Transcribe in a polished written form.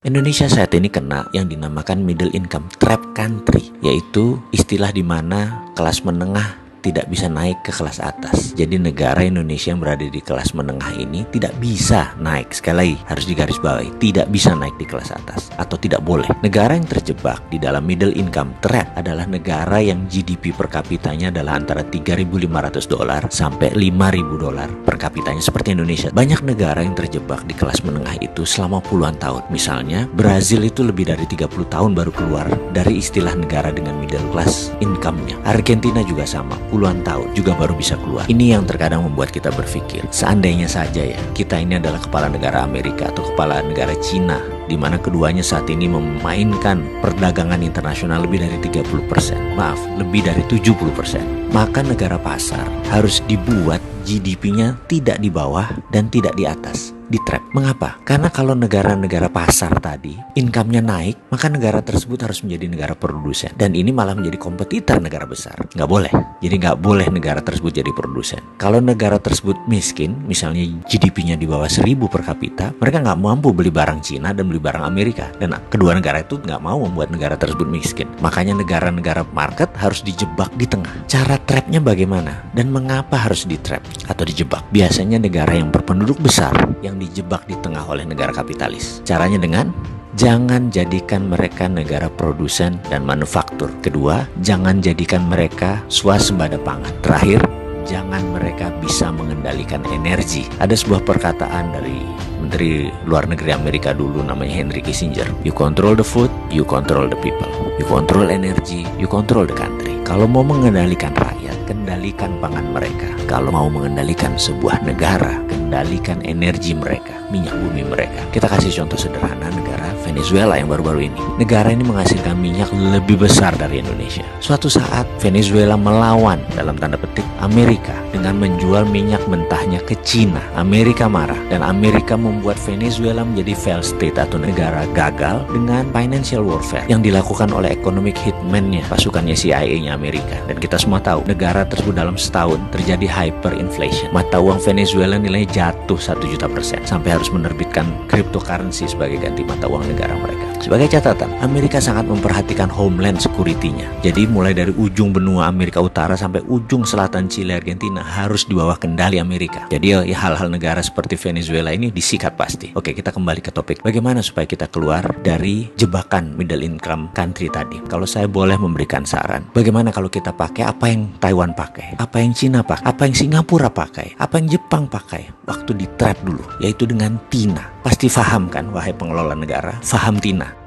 Indonesia saat ini kena yang dinamakan middle income trap country, yaitu istilah di mana kelas menengah tidak bisa naik ke kelas atas. Jadi negara Indonesia yang berada di kelas menengah ini tidak bisa naik. Sekali lagi harus digarisbawahi, tidak bisa naik di kelas atas atau tidak boleh. Negara yang terjebak di dalam middle income trap adalah negara yang GDP per kapitanya adalah antara $3.500 sampai $5.000 per kapitanya seperti Indonesia. Banyak negara yang terjebak di kelas menengah itu selama puluhan tahun. Misalnya Brazil itu lebih dari 30 tahun baru keluar dari istilah negara dengan middle class income-nya. Argentina juga sama, puluhan tahun juga baru bisa keluar. Ini yang terkadang membuat kita berpikir, seandainya saja ya kita ini adalah kepala negara Amerika atau kepala negara Cina, di mana keduanya saat ini memainkan perdagangan internasional lebih dari 30%, maaf, lebih dari 70%. Maka negara pasar harus dibuat GDP-nya tidak di bawah dan tidak di atas, di trap. Mengapa? Karena kalau negara-negara pasar tadi income-nya naik, maka negara tersebut harus menjadi negara produsen, dan ini malah menjadi kompetitor negara besar. Nggak boleh. Jadi nggak boleh negara tersebut jadi produsen. Kalau negara tersebut miskin, misalnya GDP-nya di bawah 1.000 per kapita, mereka nggak mampu beli barang Cina dan beli barang Amerika, dan kedua negara itu nggak mau membuat negara tersebut miskin. Makanya negara-negara market harus dijebak di tengah. Cara trapnya bagaimana dan mengapa harus di trap atau dijebak? Biasanya negara yang berpenduduk besar yang dijebak di tengah oleh negara kapitalis. Caranya dengan jangan jadikan mereka negara produsen dan manufaktur. Kedua, jangan jadikan mereka swasembada pangan. Terakhir, jangan mereka bisa mengendalikan energi. Ada sebuah perkataan dari Menteri Luar Negeri Amerika dulu namanya Henry Kissinger. You control the food, you control the people. You control energy, you control the country. Kalau mau mengendalikan rakyat, kendalikan pangan mereka. Kalau mau mengendalikan sebuah negara, kendalikan energi mereka, minyak bumi mereka. Kita kasih contoh sederhana negara Venezuela yang baru-baru ini. Negara ini menghasilkan minyak lebih besar dari Indonesia. Suatu saat Venezuela melawan dalam tanda petik Amerika dengan menjual minyak mentahnya ke Cina. Amerika marah dan Amerika membuat Venezuela menjadi failed state atau negara gagal dengan financial warfare yang dilakukan oleh economic hitman-nya, pasukannya CIA-nya Amerika. Dan kita semua tahu negara tersebut dalam setahun terjadi hyperinflation. Mata uang Venezuela nilainya jatuh 1.000.000% sampai harus menerbitkan cryptocurrency sebagai ganti mata uang negara mereka. Sebagai catatan, Amerika sangat memperhatikan homeland security-nya. Jadi mulai dari ujung benua Amerika Utara sampai ujung selatan Chile, Argentina harus di bawah kendali Amerika. Jadi ya hal-hal negara seperti Venezuela ini disikat pasti. Oke, kita kembali ke topik. Bagaimana supaya kita keluar dari jebakan middle income country tadi? Kalau saya boleh memberikan saran, bagaimana kalau kita pakai apa yang Taiwan pakai, apa yang Cina pakai, apa yang Singapura pakai, apa yang Jepang pakai waktu di trap dulu, yaitu dengan TINA. Pasti paham kan, wahai pengelola negara, paham TINA.